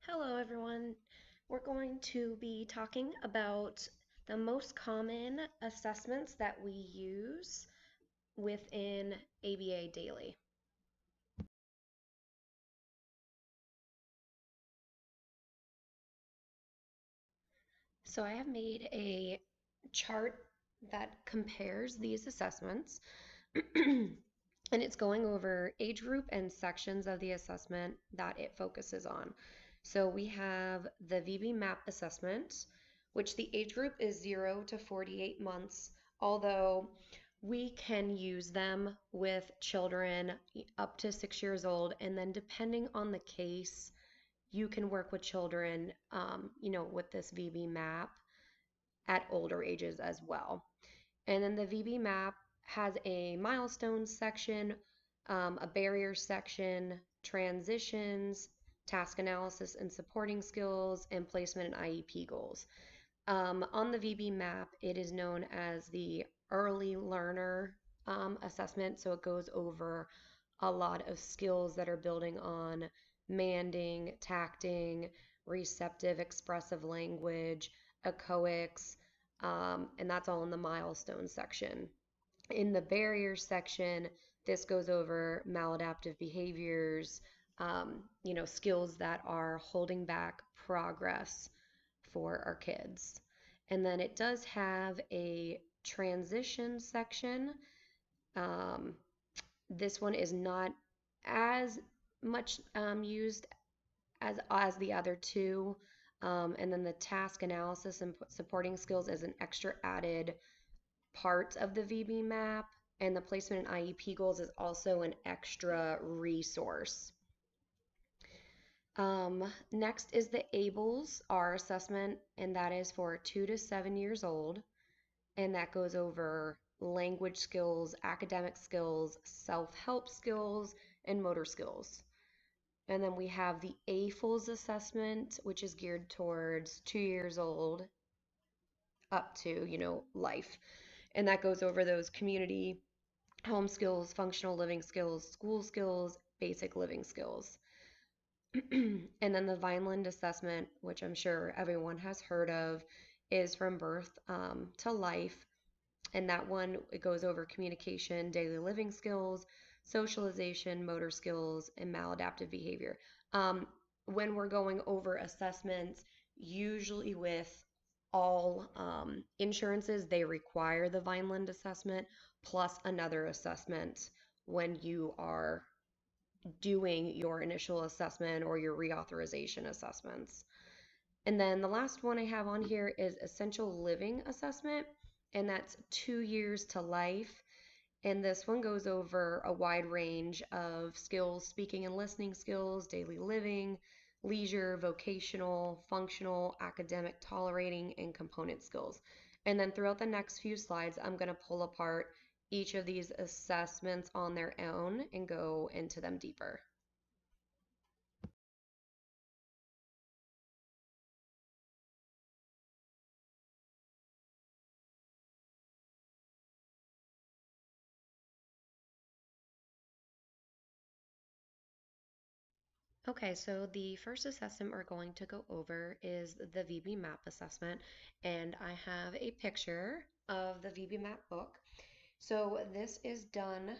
Hello, everyone. We're going to be talking about the most common assessments that we use within ABA Daily. So, I have made a chart that compares these assessments, and it's going over age group and sections of the assessment that it focuses on. So, we have the VB MAP assessment, which the age group is 0 to 48 months, although we can use them with children up to 6 years old, and then depending on the case, you can work with children, with this VB MAP at older ages as well. And then the VB MAP has a milestones section, a barrier section, transitions, task analysis and supporting skills, and placement and IEP goals. On the VB MAP, it is known as the early learner assessment. So it goes over a lot of skills that are building on manding, tacting, receptive, expressive language, echoics, and that's all in the milestone section. In the barriers section, this goes over maladaptive behaviors, skills that are holding back progress for our kids. And then it does have a transition section. Um, this one is not as much used as the other two. And then the task analysis and supporting skills is an extra added part of the VB map. And the placement and IEP goals is also an extra resource. Next is the ABLES R assessment, and that is for 2 to 7 years old. And that goes over language skills, academic skills, self-help skills, and motor skills. And then we have the AFLS assessment, which is geared towards 2 years old up to, life. And that goes over those community, home skills, functional living skills, school skills, basic living skills. And then the Vineland assessment, which I'm sure everyone has heard of, is from birth to life. And that one, it goes over communication, daily living skills, socialization, motor skills, and maladaptive behavior. When we're going over assessments, usually with all insurances, they require the Vineland assessment plus another assessment when you are doing your initial assessment or your reauthorization assessments. And then the last one I have on here is essential living assessment, and that's 2 years to life. And this one goes over a wide range of skills, speaking and listening skills, daily living, leisure, vocational, functional, academic, tolerating, and component skills. And then throughout the next few slides, I'm going to pull apart each of these assessments on their own and go into them deeper. Okay, so the first assessment we're going to go over is the VB MAP assessment, and I have a picture of the VB MAP book. So this is done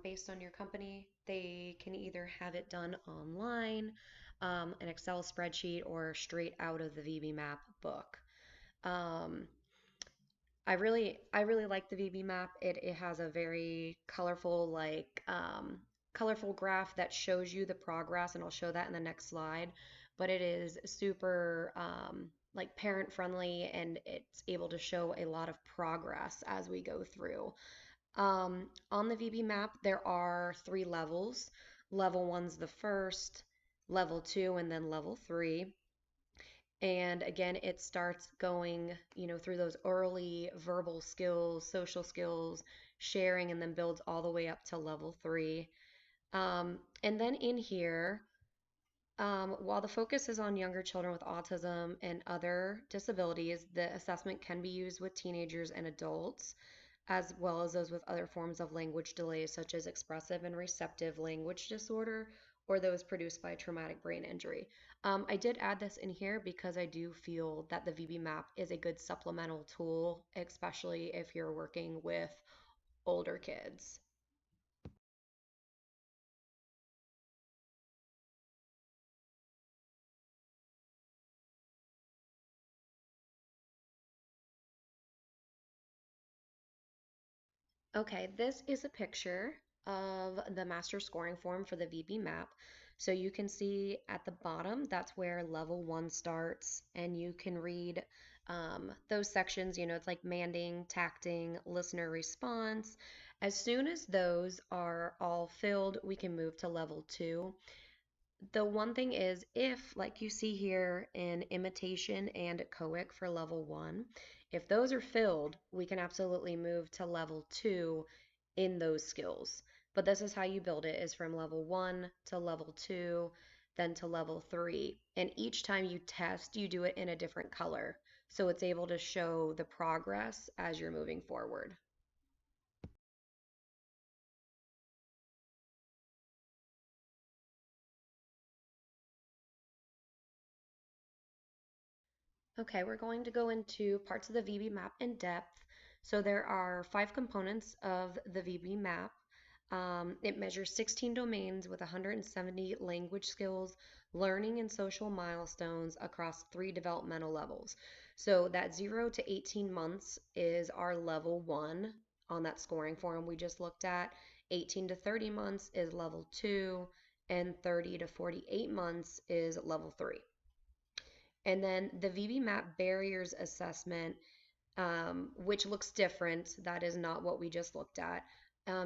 based on your company. They can either have it done online, an Excel spreadsheet, or straight out of the VB MAP book. Um, I really like the VB map. It has a very colorful colorful graph that shows you the progress, and I'll show that in the next slide. But it is super like parent friendly, and it's able to show a lot of progress as we go through. On the VB map, there are 3 levels. Level one's the first, level two, and then level three. And again, it starts going, through those early verbal skills, social skills, sharing, and then builds all the way up to level three. And then in here, while the focus is on younger children with autism and other disabilities, the assessment can be used with teenagers and adults, as well as those with other forms of language delays, such as expressive and receptive language disorder or those produced by traumatic brain injury. I did add this in here because I do feel that the VB map is a good supplemental tool, especially if you're working with older kids. Okay, this is a picture of the master scoring form for the VB map. So you can see at the bottom, that's where level one starts, and you can read those sections. It's like manding, tacting, listener response. As soon as those are all filled, we can move to level two. The one thing is, if, like you see here in imitation and echoic for level one, if those are filled, we can absolutely move to level two in those skills. But this is how you build it, is from level one to level two, then to level three. And each time you test, you do it in a different color. So it's able to show the progress as you're moving forward. Okay, we're going to go into parts of the VB map in depth. So there are 5 components of the VB map. It measures 16 domains with 170 language skills, learning and social milestones across 3 developmental levels. So that 0 to 18 months is our level one on that scoring form we just looked at. 18 to 30 months is level two, and 30 to 48 months is level three. And then the VB Map Barriers Assessment, which looks different, that is not what we just looked at,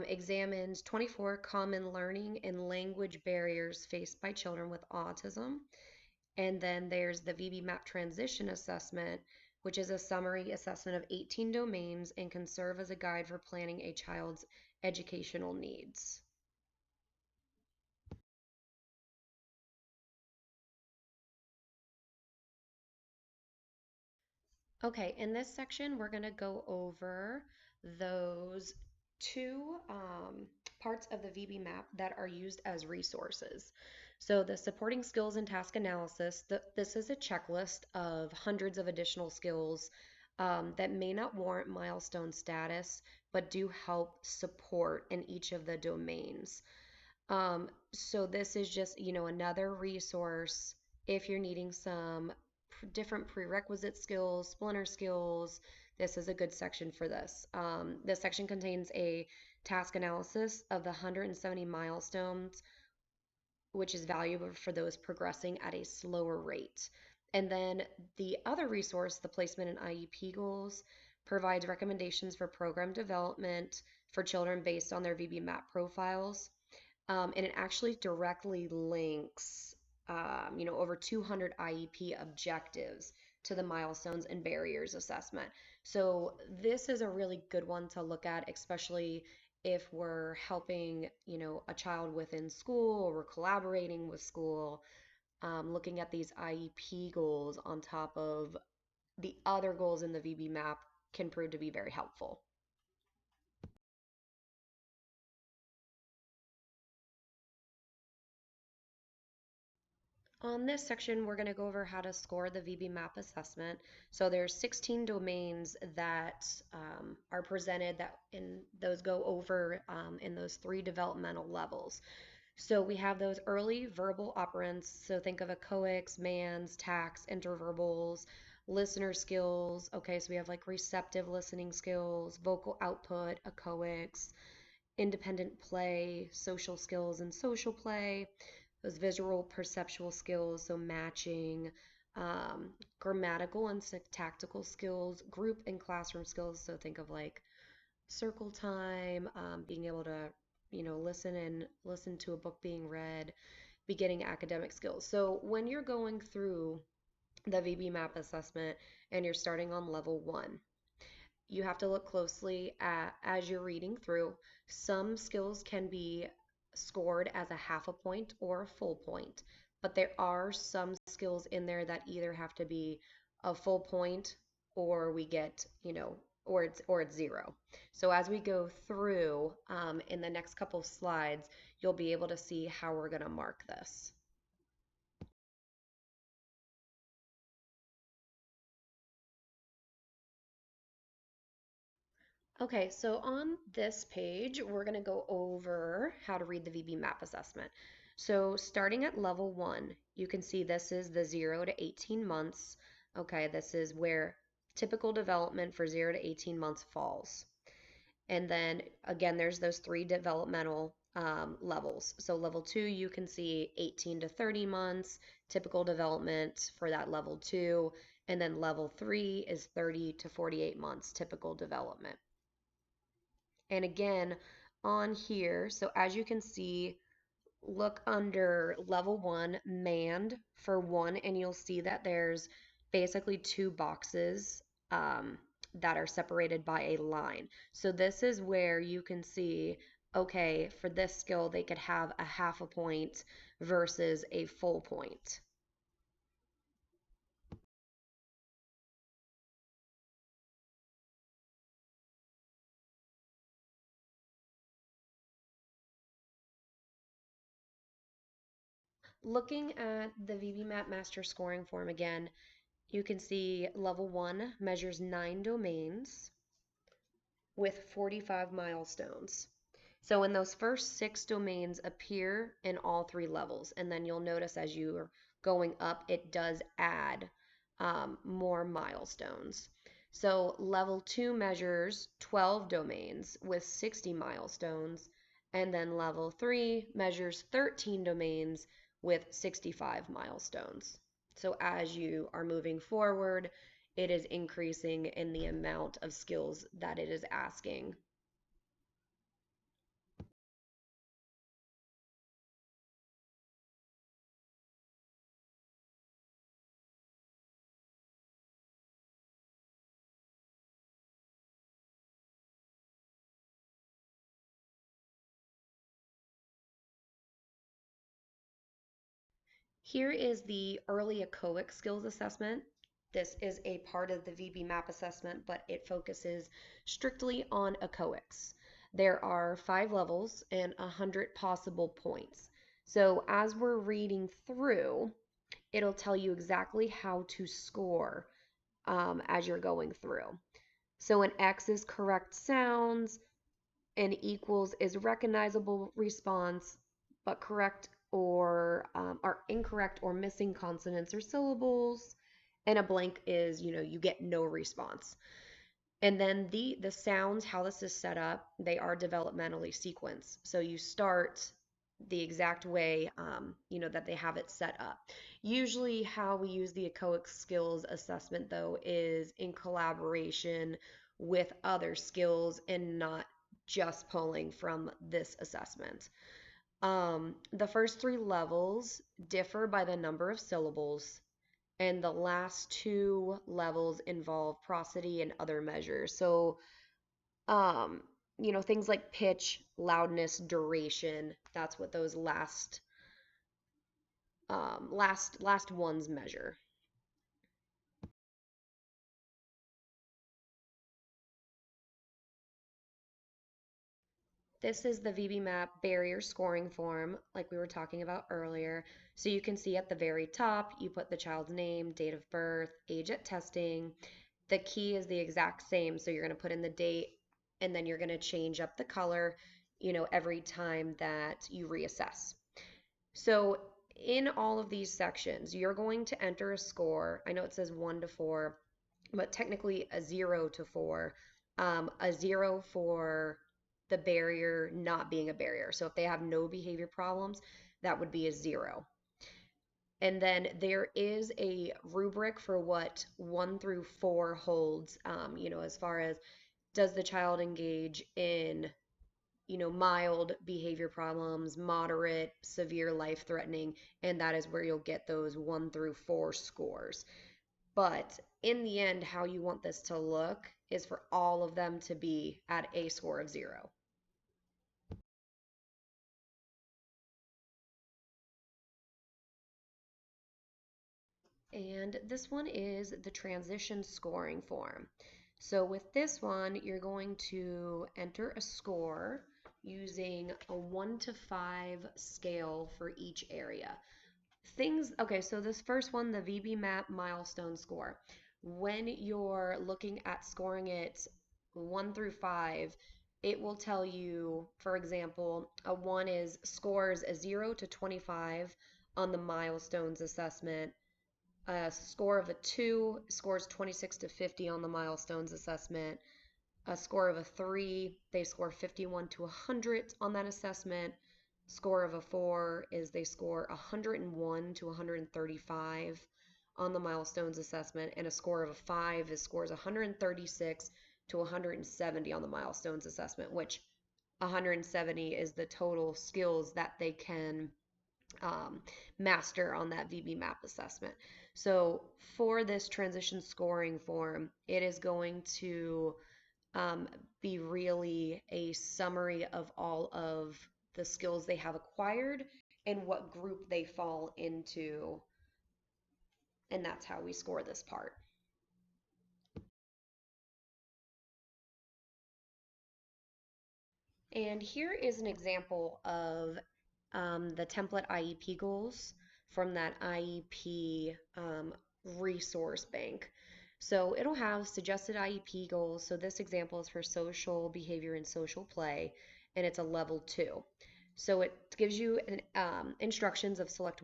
examines 24 common learning and language barriers faced by children with autism. And then there's the VB Map Transition Assessment, which is a summary assessment of 18 domains and can serve as a guide for planning a child's educational needs. Okay, in this section, we're going to go over those two parts of the VB map that are used as resources. So the supporting skills and task analysis, this is a checklist of hundreds of additional skills that may not warrant milestone status, but do help support in each of the domains. So this is just, another resource if you're needing some different prerequisite skills, splinter skills. This is a good section for this. This section contains a task analysis of the 170 milestones, which is valuable for those progressing at a slower rate. And then the other resource, the placement and IEP goals, provides recommendations for program development for children based on their VB map profiles. And it actually directly links, over 200 IEP objectives to the milestones and barriers assessment. So this is a really good one to look at, especially if we're helping, a child within school or we're collaborating with school, looking at these IEP goals on top of the other goals in the VB map can prove to be very helpful. On this section, we're going to go over how to score the VB map assessment. So there's 16 domains that are presented that in those go over in those 3 developmental levels. So we have those early verbal operants. So think of echoics, mands, tacts, interverbals, listener skills. Okay, so we have like receptive listening skills, vocal output, echoics, independent play, social skills and social play, those visual perceptual skills, so matching, grammatical and syntactical skills, group and classroom skills, so think of like circle time, being able to, listen to a book being read, beginning academic skills. So when you're going through the VB map assessment and you're starting on level one, you have to look closely at as you're reading through. Some skills can be scored as a half a point or a full point, but there are some skills in there that either have to be a full point or we get, or it's zero. So as we go through in the next couple slides, you'll be able to see how we're going to mark this. Okay, so on this page, we're going to go over how to read the VB MAP assessment. So starting at level 1, you can see this is the 0 to 18 months. Okay, this is where typical development for 0 to 18 months falls. And then again, there's those 3 developmental levels. So level 2, you can see 18 to 30 months, typical development for that level 2. And then level 3 is 30 to 48 months, typical development. And again, on here, so as you can see, look under level 1, manned for 1, and you'll see that there's basically 2 boxes that are separated by a line. So this is where you can see, okay, for this skill, they could have a half a point versus a full point. Looking at the VB-MAP master scoring form again, you can see level 1 measures 9 domains with 45 milestones. So in those first 6 domains appear in all 3 levels, and then you'll notice as you're going up, it does add more milestones. So level 2 measures 12 domains with 60 milestones, and then level 3 measures 13 domains with 65 milestones. So as you are moving forward, it is increasing in the amount of skills that it is asking. Here is the early echoic skills assessment. This is a part of the VB MAP assessment, but it focuses strictly on echoics. There are 5 levels and 100 possible points. So as we're reading through, it'll tell you exactly how to score as you're going through. So an X is correct sounds, an equals is recognizable response, but correct or are incorrect or missing consonants or syllables, and a blank is, you get no response. And then the sounds, how this is set up, they are developmentally sequenced. So you start the exact way, that they have it set up. Usually how we use the echoic skills assessment, though, is in collaboration with other skills and not just pulling from this assessment. The first 3 levels differ by the number of syllables, and the last 2 levels involve prosody and other measures. So, um, things like pitch, loudness, duration, that's what those last ones measure. This is the VB MAP barrier scoring form, like we were talking about earlier. So you can see at the very top, you put the child's name, date of birth, age at testing. The key is the exact same. So you're going to put in the date and then you're going to change up the color, every time that you reassess. So in all of these sections, you're going to enter a score. I know it says 1 to 4, but technically a 0 to 4. A 0 for the barrier not being a barrier. So if they have no behavior problems, that would be a 0. And then there is a rubric for what 1 through 4 holds, as far as does the child engage in, mild behavior problems, moderate, severe, life-threatening, and that is where you'll get those 1 through 4 scores. But in the end, how you want this to look is for all of them to be at a score of 0. And this one is the transition scoring form. So with this one, you're going to enter a score using a 1 to 5 scale for each area. Okay, so this first one, the VB-MAPP milestone score. When you're looking at scoring it 1 through 5, it will tell you, for example, a 1 is scores a 0 to 25 on the milestones assessment. A score of a 2 scores 26 to 50 on the milestones assessment. A score of a 3, they score 51 to 100 on that assessment. Score of a 4 is they score 101 to 135 on the milestones assessment, and a score of a 5 is scores 136 to 170 on the milestones assessment, which 170 is the total skills that they can master on that VB-MAPP assessment. So for this transition scoring form, it is going to be really a summary of all of the skills they have acquired and what group they fall into. And that's how we score this part. And here is an example of the template IEP goals from that IEP resource bank. So it'll have suggested IEP goals. So this example is for social behavior and social play, and it's a level 2. So it gives you instructions of select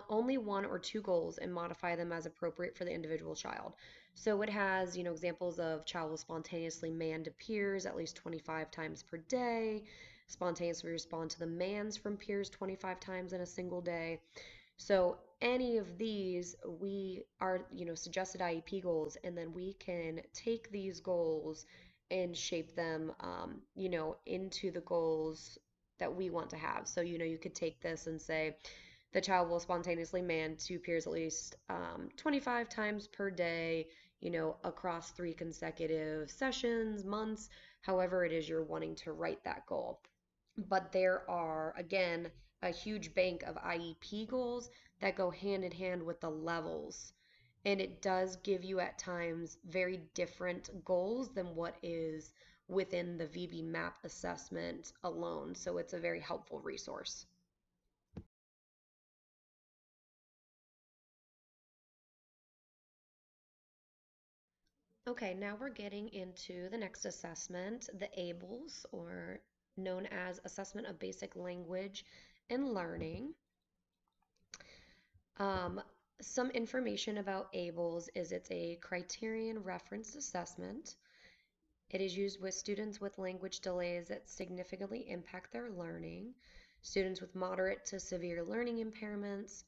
only one or two goals and modify them as appropriate for the individual child. So it has, examples of child will spontaneously man to peers at least 25 times per day, spontaneously respond to the demands from peers 25 times in a single day. So any of these, we are, suggested IEP goals, and then we can take these goals and shape them, into the goals that we want to have. So, you could take this and say the child will spontaneously man to peers at least 25 times per day, across 3 consecutive sessions, months, however it is you're wanting to write that goal. But there are, again, a huge bank of IEP goals that go hand in hand with the levels. And it does give you at times very different goals than what is within the VB-MAPP assessment alone. So it's a very helpful resource. Okay, now we're getting into the next assessment, the ABLS, or known as Assessment of Basic Language and Learning. Some information about ABLS is it's a criterion referenced assessment. It is used with students with language delays that significantly impact their learning, students with moderate to severe learning impairments,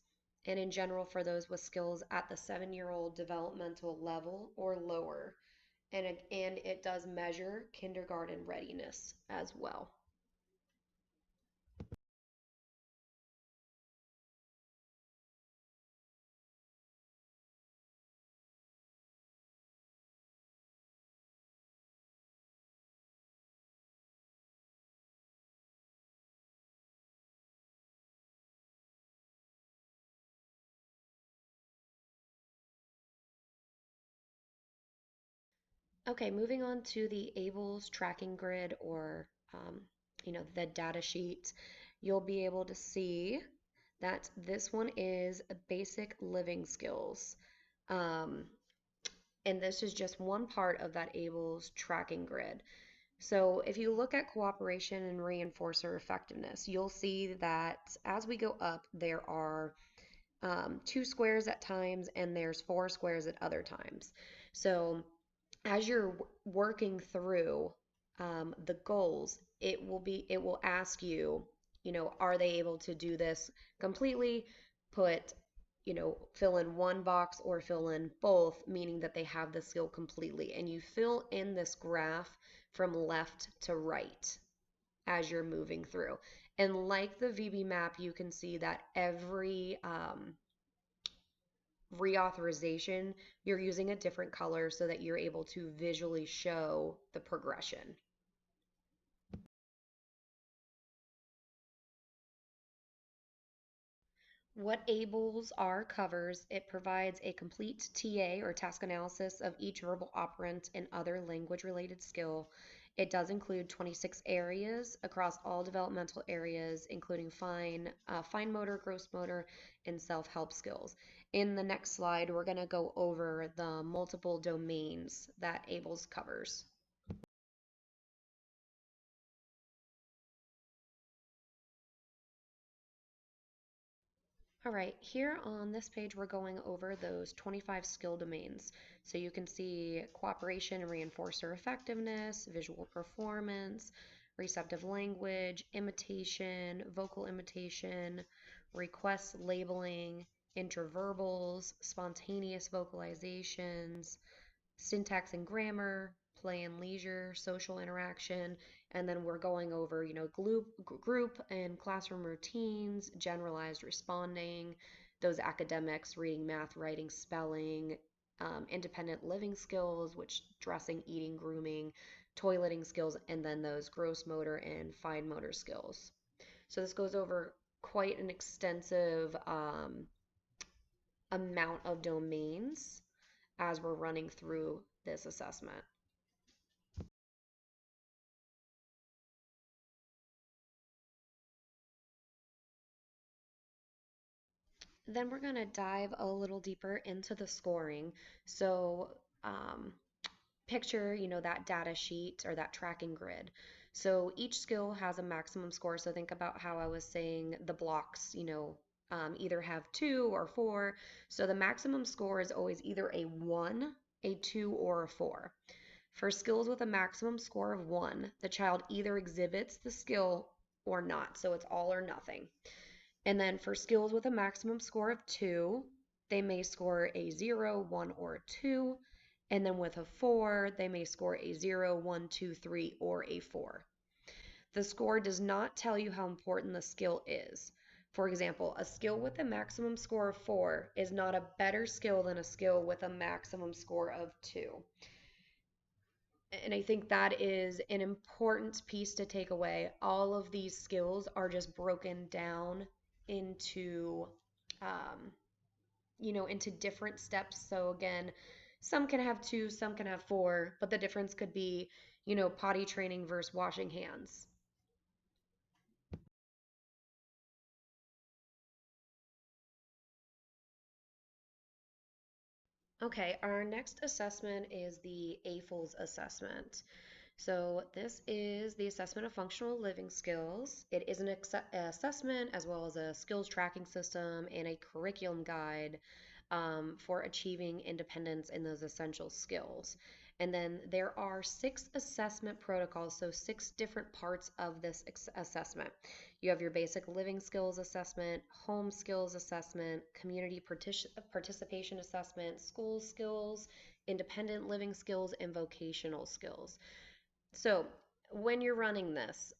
and in general for those with skills at the 7-year-old developmental level or lower. And it does measure kindergarten readiness as well. Okay, moving on to the ABLS tracking grid, or the data sheet, you'll be able to see that this one is basic living skills. Um, and this is just one part of that ABLS tracking grid. So if you look at cooperation and reinforcer effectiveness, you'll see that as we go up, there are 2 squares at times and there's 4 squares at other times. So as you're working through the goals, it will ask you, are they able to do this completely? Put, fill in one box or fill in both, meaning that they have the skill completely. And you fill in this graph from left to right as you're moving through. And like the VB-MAPP, you can see that every reauthorization, you're using a different color so that you're able to visually show the progression. What ABLES are covers, it provides a complete TA or task analysis of each verbal operant and other language-related skill. It does include 26 areas across all developmental areas, including fine motor, gross motor, and self-help skills. In the next slide, we're going to go over the multiple domains that ABLES covers. All right, here on this page, we're going over those 25 skill domains. So you can see cooperation and reinforcer effectiveness, visual performance, receptive language, imitation, vocal imitation, request labeling, interverbals, spontaneous vocalizations, syntax and grammar, play and leisure, social interaction, and then we're going over, group and classroom routines, generalized responding, those academics, reading, math, writing, spelling, independent living skills, which dressing, eating, grooming, toileting skills, and then those gross motor and fine motor skills. So this goes over quite an extensive amount of domains as we're running through this assessment. Then we're going to dive a little deeper into the scoring. So picture, that data sheet or that tracking grid. So each skill has a maximum score. So think about how I was saying the blocks, either have 2 or 4. So the maximum score is always either a 1, a 2, or a 4. For skills with a maximum score of 1, the child either exhibits the skill or not. So it's all or nothing. And then for skills with a maximum score of 2, they may score a 0, 1, or 2. And then with a 4, they may score a 0, 1, 2, 3, or a 4. The score does not tell you how important the skill is. For example, a skill with a maximum score of 4 is not a better skill than a skill with a maximum score of 2. And I think that is an important piece to take away. All of these skills are just broken down into into different steps. So again, some can have 2, some can have 4, but the difference could be, potty training versus washing hands. Okay, our next assessment is the AFLS assessment. So this is the assessment of functional living skills. It is an assessment as well as a skills tracking system and a curriculum guide for achieving independence in those essential skills. And then there are 6 assessment protocols, so 6 different parts of this assessment. You have your basic living skills assessment, home skills assessment, community participation assessment, school skills, independent living skills, and vocational skills. So when you're running this,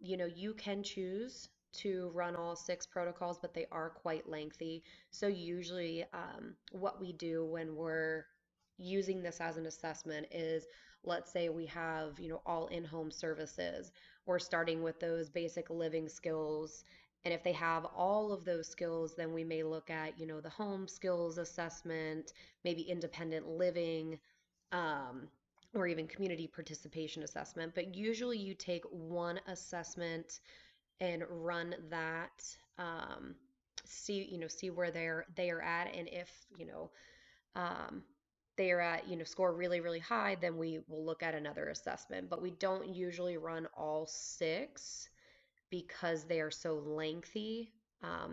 you can choose to run all 6 protocols, but they are quite lengthy. So usually what we do when we're using this as an assessment is, let's say we have, all in-home services. We're starting with those basic living skills. And if they have all of those skills, then we may look at, the home skills assessment, maybe independent living, um, or even community participation assessment. But usually you take one assessment and run that, see where they are at, and if um, they are at score really really high, then we will look at another assessment. But we don't usually run all 6 because they are so lengthy.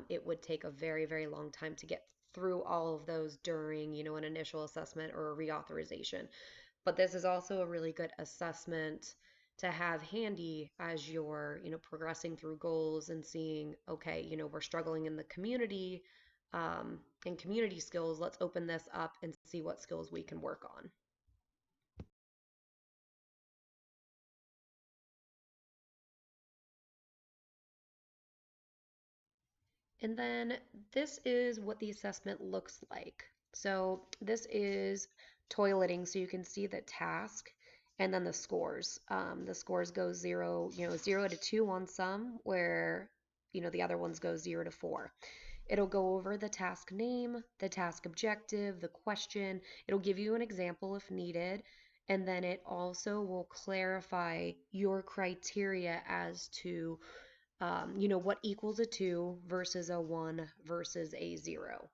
It would take a very very long time to get through all of those during an initial assessment or a reauthorization. But this is also a really good assessment to have handy as you're, progressing through goals and seeing, okay, we're struggling in the community, in community skills. Let's open this up and see what skills we can work on. And then this is what the assessment looks like. So this is toileting, so you can see the task and then the scores. The scores go 0 to 2 on some, where the other ones go 0 to 4. It'll go over the task name, the task objective, the question. It'll give you an example if needed. And then it also will clarify your criteria as to, what equals a 2 versus a 1 versus a 0.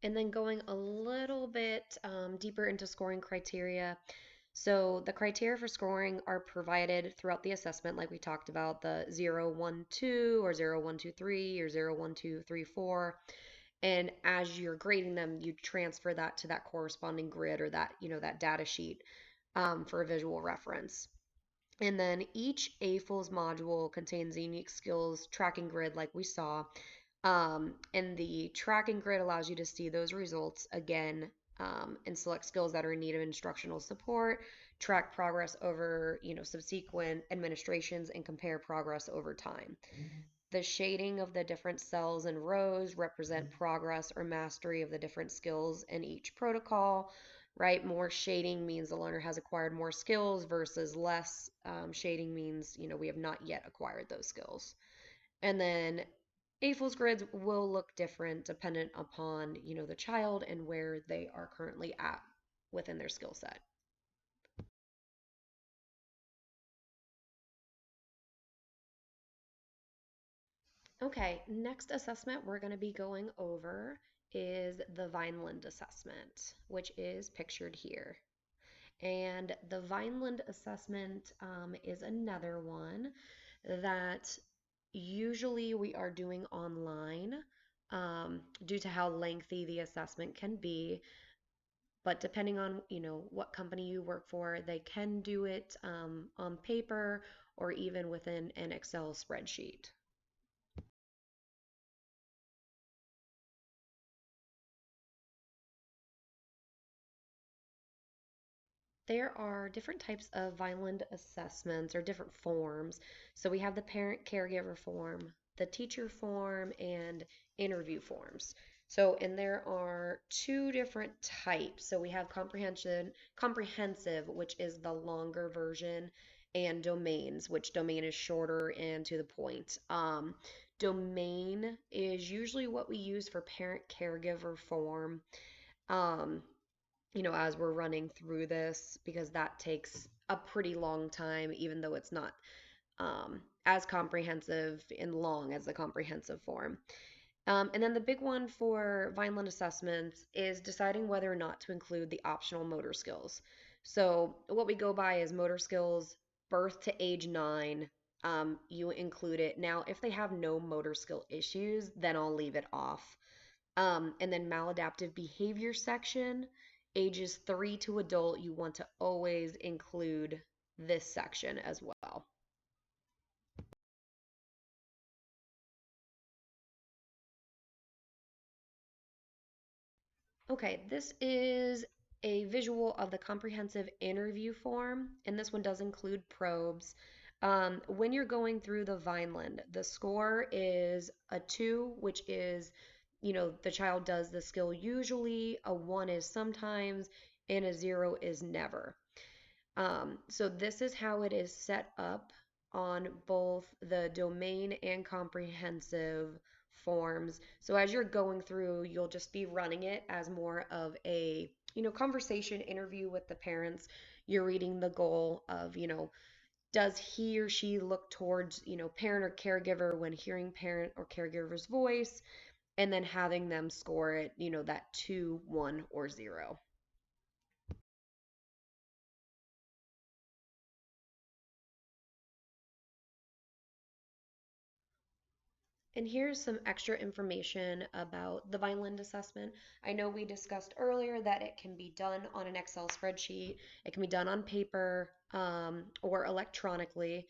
And then going a little bit deeper into scoring criteria. So the criteria for scoring are provided throughout the assessment, like we talked about the 0, 1, 2, or 0, 1, 2, 3, or 0, 1, 2, 3, 4. And as you're grading them, you transfer that to that corresponding grid or that data sheet for a visual reference. And then each AFLS module contains a unique skills tracking grid like we saw. And the tracking grid allows you to see those results again and select skills that are in need of instructional support, track progress over, subsequent administrations, and compare progress over time. The shading of the different cells and rows represent progress or mastery of the different skills in each protocol, right? More shading means the learner has acquired more skills versus less shading means, we have not yet acquired those skills. And then AFLS grids will look different dependent upon, the child and where they are currently at within their skill set. Okay, next assessment we're going to be going over is the Vineland assessment, which is pictured here. And the Vineland assessment is another one that usually we are doing online due to how lengthy the assessment can be. But depending on, what company you work for, they can do it on paper or even within an Excel spreadsheet. There are different types of Vineland assessments or different forms. So we have the parent caregiver form, the teacher form, and interview forms. And there are two different types. So we have comprehensive, which is the longer version, and domains, which domain is shorter and to the point. Domain is usually what we use for parent caregiver form. Um, as we're running through this because that takes a pretty long time, even though it's not as comprehensive and long as the comprehensive form. And then the big one for Vineland assessments is deciding whether or not to include the optional motor skills. So what we go by is motor skills, birth to age 9. You include it. Now, if they have no motor skill issues, then I'll leave it off. And then maladaptive behavior section, ages 3 to adult, you want to always include this section as well. Okay, this is a visual of the comprehensive interview form, and this one does include probes. When you're going through the Vineland, the score is a 2, which is, the child does the skill usually, a 1 is sometimes, and a 0 is never. So this is how it is set up on both the domain and comprehensive forms. So as you're going through, you'll just be running it as more of a, conversation interview with the parents. You're reading the goal of, does he or she look towards, parent or caregiver when hearing parent or caregiver's voice, and then having them score it, that 2, 1, or 0. And here's some extra information about the Vineland assessment. I know we discussed earlier that it can be done on an Excel spreadsheet, it can be done on paper or electronically.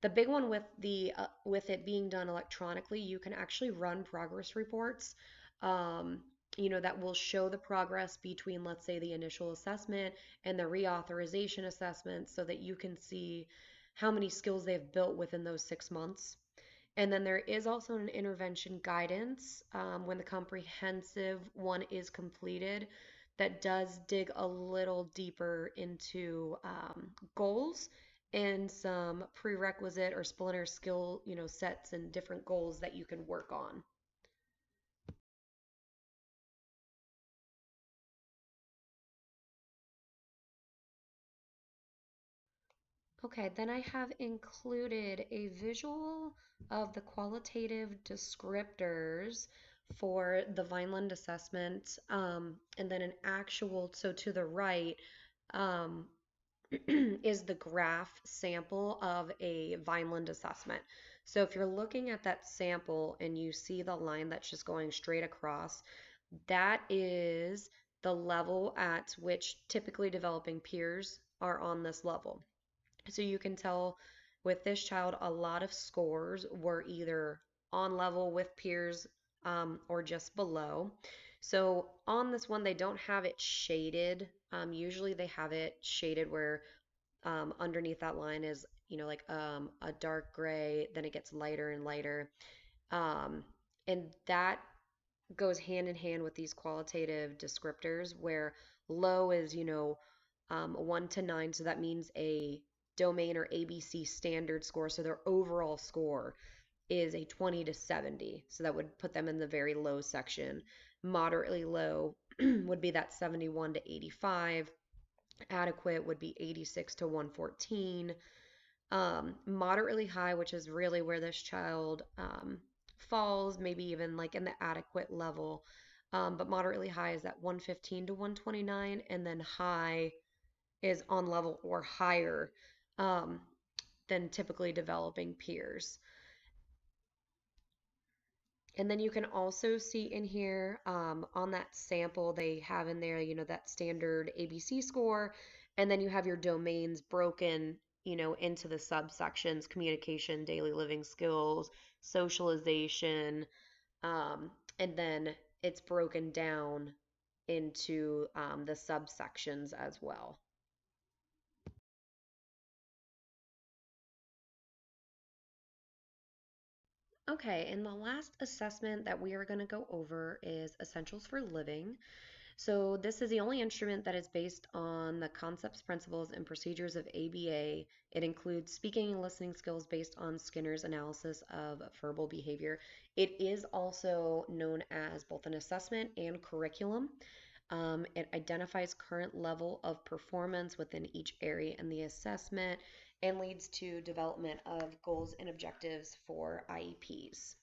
The big one with it being done electronically, you can actually run progress reports. That will show the progress between, let's say, the initial assessment and the reauthorization assessment so that you can see how many skills they've built within those 6 months. And then there is also an intervention guidance when the comprehensive one is completed. that does dig a little deeper into goals and some prerequisite or splinter skill, sets and different goals that you can work on. Okay, then I have included a visual of the qualitative descriptors for the Vineland assessment, and then an actual, so to the right, um, is the graph sample of a Vineland assessment. So if you're looking at that sample and you see the line that's just going straight across, that is the level at which typically developing peers are on this level. So you can tell with this child, a lot of scores were either on level with peers, or just below. So on this one, they don't have it shaded. Usually they have it shaded where underneath that line is, like a dark gray, then it gets lighter and lighter. Um, and that goes hand in hand with these qualitative descriptors where low is, 1 to 9. So that means a domain or ABC standard score. So their overall score is a 20 to 70. So that would put them in the very low section. Moderately low would be that 71 to 85. Adequate would be 86 to 114. Moderately high, which is really where this child falls, maybe even like in the adequate level. But moderately high is at 115 to 129, and then high is on level or higher um, than typically developing peers. And then you can also see in here on that sample, they have in there, that standard ABC score. And then you have your domains broken, into the subsections: communication, daily living skills, socialization. Um, and then it's broken down into the subsections as well. Okay, and the last assessment that we are going to go over is Essentials for Living. So this is the only instrument that is based on the concepts, principles, and procedures of ABA. It includes speaking and listening skills based on Skinner's analysis of verbal behavior. It is also known as both an assessment and curriculum. It identifies current level of performance within each area in the assessment and leads to development of goals and objectives for IEPs.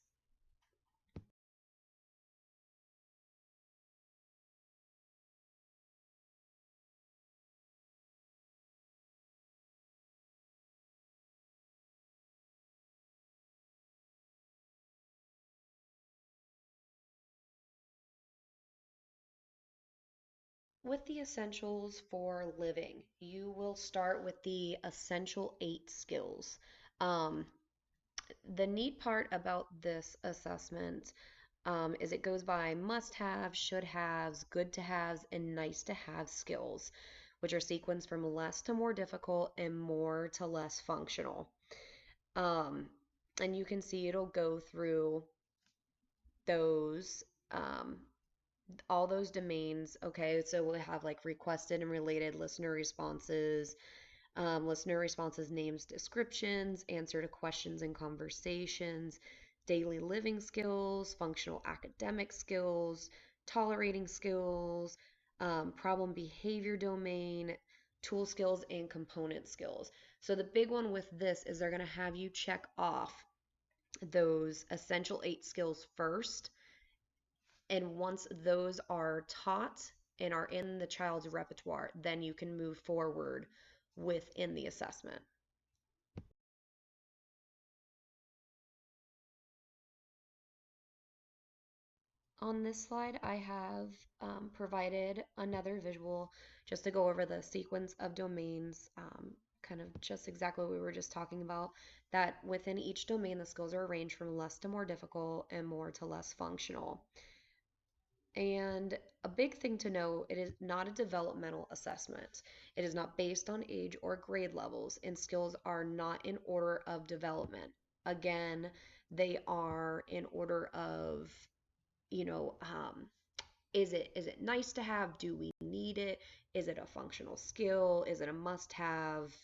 With the essentials for living, you will start with the essential 8 skills. Um, the neat part about this assessment is it goes by must have, should haves, good to haves, and nice to have skills, which are sequenced from less to more difficult and more to less functional. Um, and you can see it'll go through those all those domains. Okay, so we'll have like requested and related listener responses, names, descriptions, answer to questions and conversations, daily living skills, functional academic skills, tolerating skills, problem behavior domain, tool skills, and component skills. So the big one with this is they're going to have you check off those essential 8 skills first, and once those are taught and are in the child's repertoire, then you can move forward within the assessment. On this slide, I have provided another visual just to go over the sequence of domains, kind of just exactly what we were just talking about, that within each domain, the skills are arranged from less to more difficult and more to less functional. And a big thing to know, it is not a developmental assessment. It is not based on age or grade levels, and skills are not in order of development. Again, they are in order of, you know, um, Is it nice to have? Do we need it? Is it a functional skill? Is it a must-have?